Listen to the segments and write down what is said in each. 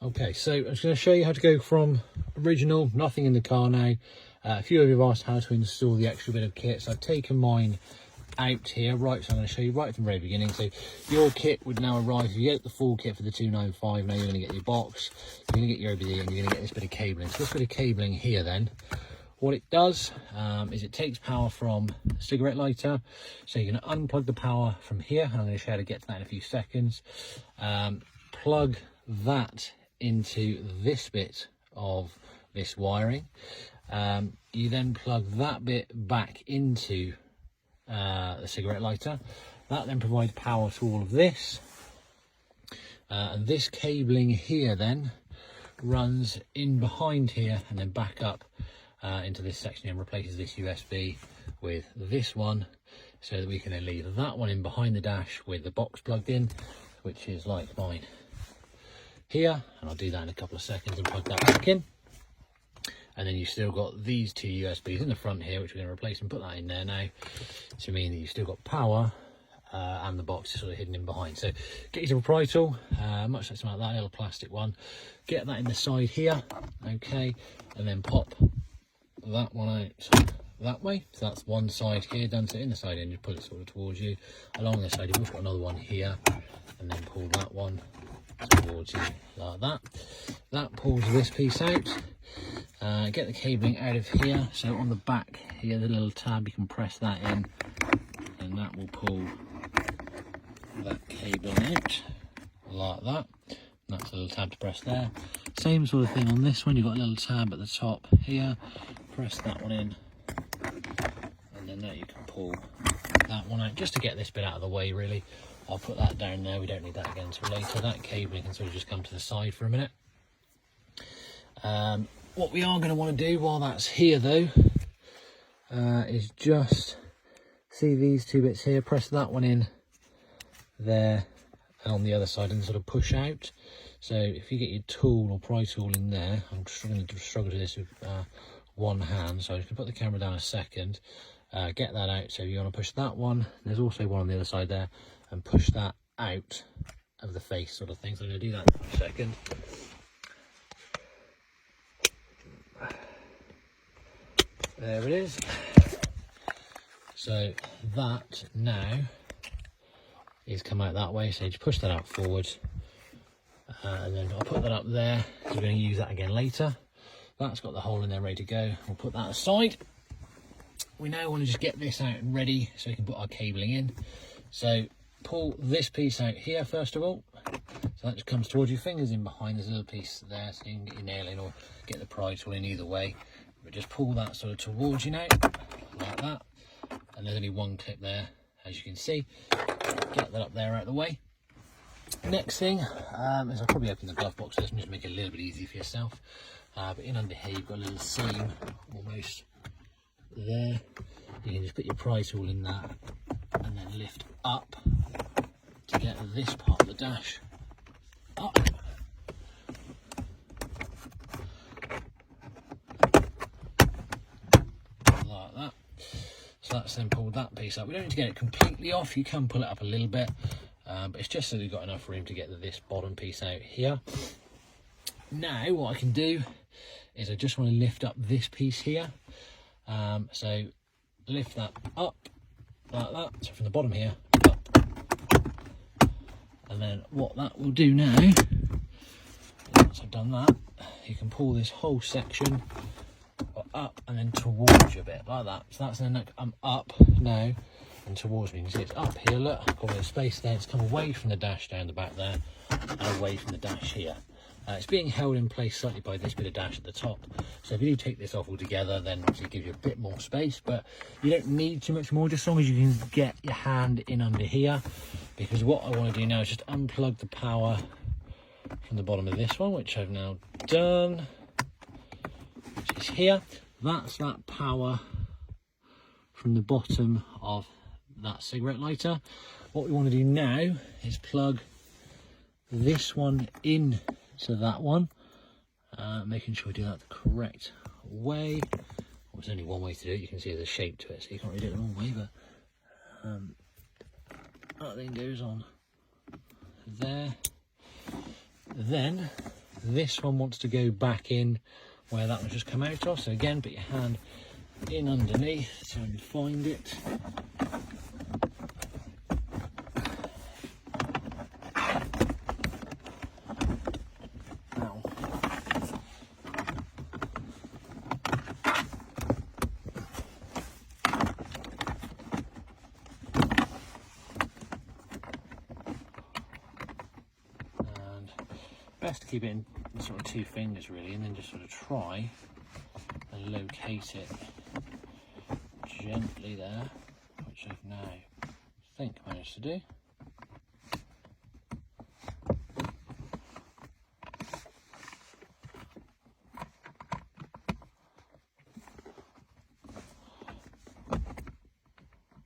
Okay, so I'm just going to show you how to go from original, nothing in the car now. A few of you have asked how to install the extra bit of kit, so I've taken mine out here, right, so I'm going to show you right from the very beginning. So your kit would now arrive. If you get the full kit for the 295, now you're going to get your box, you're going to get your OBD, and you're going to get this bit of cabling. So this bit of cabling here then, what it does is it takes power from a cigarette lighter. So you're going to unplug the power from here, and I'm going to show you how to get to that in a few seconds. Plug that into this bit of this wiring. You then plug that bit back into the cigarette lighter. That then provides power to all of this, and this cabling here then runs in behind here and then back up into this section and replaces this USB with this one, so that we can then leave that one in behind the dash with the box plugged in, which is like mine here, and I'll do that in a couple of seconds and plug that back in. And then you've still got these two USBs in the front here, which we're going to replace and put that in there now, to mean that you've still got power and the box is sort of hidden in behind. So get yourself a pry tool, much like something like that, little plastic one. Get that in the side here, okay, and then pop that one out that way. So that's one side here done. So in the side end, you pull it sort of towards you. Along the side, you've also got another one here, and then pull that one towards you like that. That pulls this piece out. Get the cabling out of here. So on the back here, the little tab, you can press that in, and that will pull that cable out like that. That's a little tab to press there. Same sort of thing on this one. You've got a little tab at the top here. Press that one in, and then there you can pull that one out, just to get this bit out of the way really. I'll put that down there, we don't need that again until later. That cabling can sort of just come to the side for a minute. What we are going to want to do while that's here though, is just see these two bits here, press that one in there and on the other side and sort of push out. So if you get your tool or pry tool in there, I'm just going to struggle to do this with one hand, so I'm just going to put the camera down a second, get that out. So you want to push that one, there's also one on the other side there, and push that out of the face sort of thing. So I'm going to do that in a second. There it is. So that now is come out that way, so you just push that out forward, and then I'll put that up there because we're going to use that again later. That's got the hole in there ready to go. We'll put that aside. We now want to just get this out and ready so we can put our cabling in. So pull this piece out here first of all. So that just comes towards your fingers in behind. There's a little piece there, so you can get your nail in or get the pry tool in either way. But just pull that sort of towards you now, like that. And there's only one clip there, as you can see. Get that up there out of the way. Next thing is I'll probably open the glove box just to make it a little bit easier for yourself. But in under here you've got a little seam almost there. You can just put your pry tool in that and then lift up to get this part of the dash up. Like that. So that's then pulled that piece up. We don't need to get it completely off, you can pull it up a little bit, but it's just so we've got enough room to get this bottom piece out here. Now what I can do is I just want to lift up this piece here. So lift that up like that, so from the bottom here up, and then what that will do now, once I've done that, you can pull this whole section up and then towards you a bit like that. So that's then like I'm up now and towards me. You can see it's up here, look, got a bit of space there. It's come away from the dash down the back there and away from the dash here. It's being held in place slightly by this bit of dash at the top. So if you do take this off altogether, then obviously it gives you a bit more space, but you don't need too much more, just as long as you can get your hand in under here. Because what I want to do now is just unplug the power from the bottom of this one, which I've now done, which is here. That's that power from the bottom of that cigarette lighter. What we want to do now is plug this one in to that one, making sure we do that the correct way. Well, there's only one way to do it. You can see there's a shape to it, so you can't really do it the wrong way, but that thing goes on there. Then this one wants to go back in where that one's just come out of. So again, put your hand in underneath, try and find it. Best to keep it in sort of 2 fingers really, and then just sort of try and locate it gently there, which I've now I think managed to do.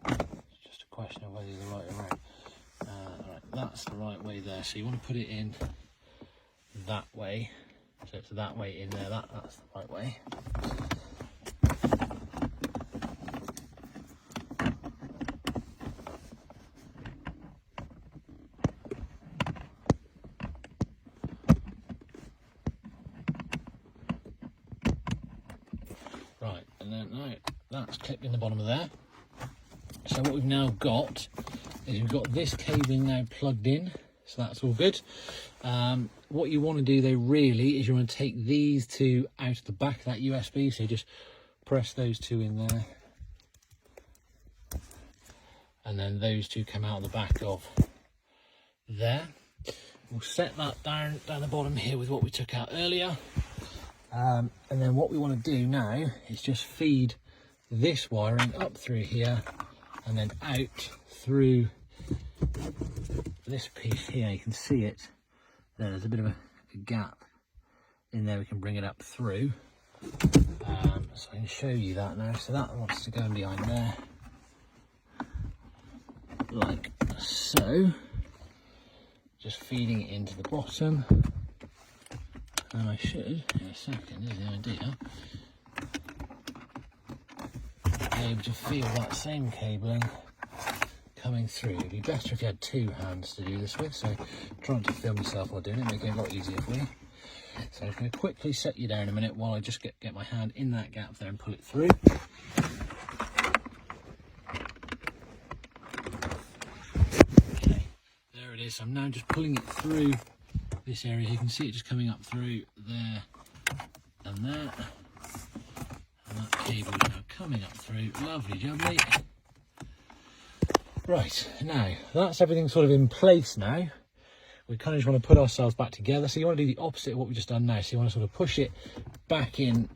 It's just a question of whether you're the right way around. Right, that's the right way there, so you want to put it in that way, so it's that way in there, that's the right way. Right, and then now that's clipped in the bottom of there. So what we've now got is we've got this cabling now plugged in, so that's all good. What you want to do though really is you want to take these two out of the back of that USB, so you just press those two in there, and then those two come out the back of there. We'll set that down the bottom here with what we took out earlier, and then what we want to do now is just feed this wiring up through here and then out through this piece here. You can see it there's a bit of a gap in there, we can bring it up through. So I can show you that now. So that wants to go in behind there like so, just feeding it into the bottom, and I should in a second, is the idea, be able to feel that same cabling coming through. It'd be better if you had 2 hands to do this with, so trying to film yourself while doing it, make it a lot easier for you. So I'm going to quickly set you down a minute while I just get my hand in that gap there and pull it through. Okay, there it is. I'm now just pulling it through this area. You can see it just coming up through there and there, and that cable is now coming up through. Lovely jubbly. Right, now that's everything sort of in place now. We kind of just want to put ourselves back together. So you want to do the opposite of what we've just done now. So you want to sort of push it back in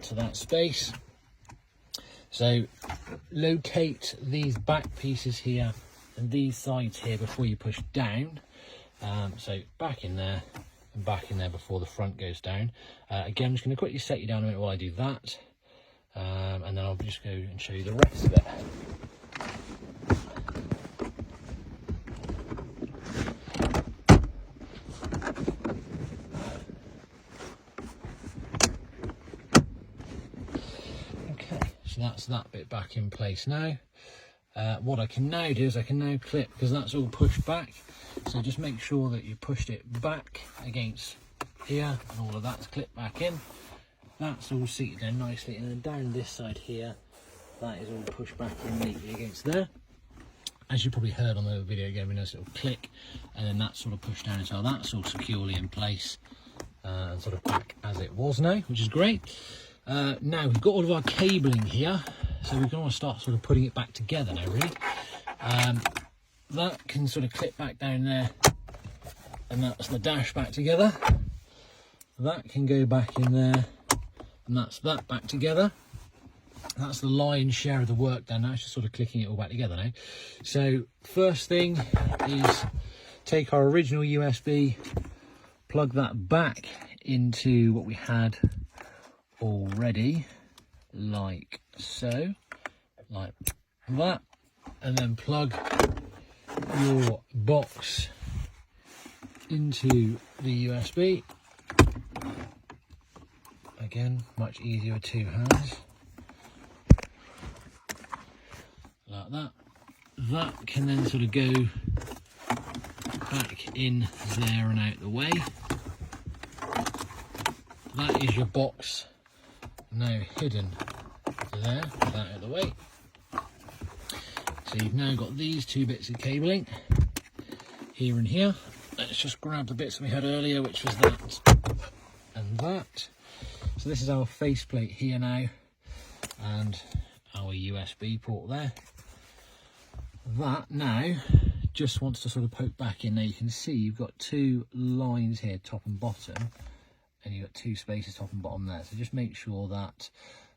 to that space. So locate these back pieces here and these sides here before you push down. So back in there and back in there before the front goes down. Again, I'm just going to quickly set you down a minute while I do that. And then I'll just go and show you the rest of it. That's that bit back in place now. What I can now do is I can now clip, because that's all pushed back, so just make sure that you pushed it back against here and all of that's clipped back in. That's all seated down nicely, and then down this side here that is all pushed back in neatly against there. As you probably heard on the video again, we know, sort of click, and then that's sort of pushed down as well. That's all securely in place and sort of back as it was now, which is great. Now we've got all of our cabling here, so we can want to start sort of putting it back together now really. That can sort of clip back down there, and that's the dash back together. That can go back in there, and that's that back together. That's the lion's share of the work done now. It's just sort of clicking it all back together now. So first thing is take our original USB, plug that back into what we had already, like so, like that, and then plug your box into the USB. Again, much easier with 2 hands, like that. That can then sort of go back in there and out the way. that is your box now hidden there, with that out of the way. So you've now got these two bits of cabling here and here. Let's just grab the bits we had earlier, which was that and that. So this is our faceplate here now, and our USB port there. That now just wants to sort of poke back in. Now you can see you've got two lines here, top and bottom, and you've got two spaces top and bottom there. So just make sure that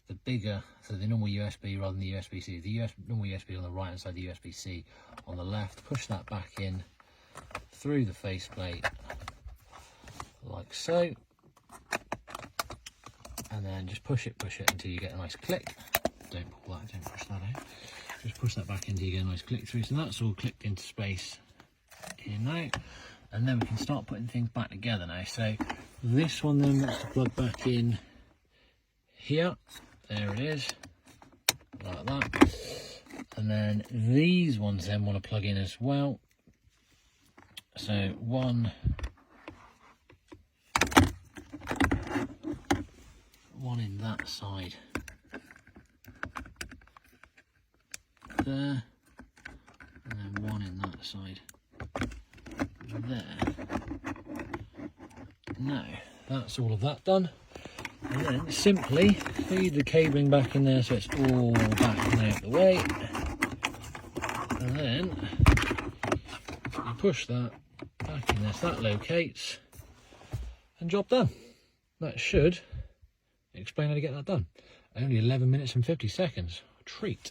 the bigger, so the normal USB rather than the USB-C, the normal USB on the right hand side, the USB-C on the left, push that back in through the faceplate like so, and then just push it until you get a nice click. Don't pull that, don't push that out. Just push that back in until you get a nice click through. So that's all clicked into space here now, and then we can start putting things back together now. So this one then wants to plug back in here. There it is, like that. And then these ones then want to plug in as well. So one in that side there, and then one in that side there. Now that's all of that done, and then simply feed the cabling back in there so it's all back and out of the way, and then you push that back in there so that locates, and job done. That should explain how to get that done. Only 11 minutes and 50 seconds. Treat.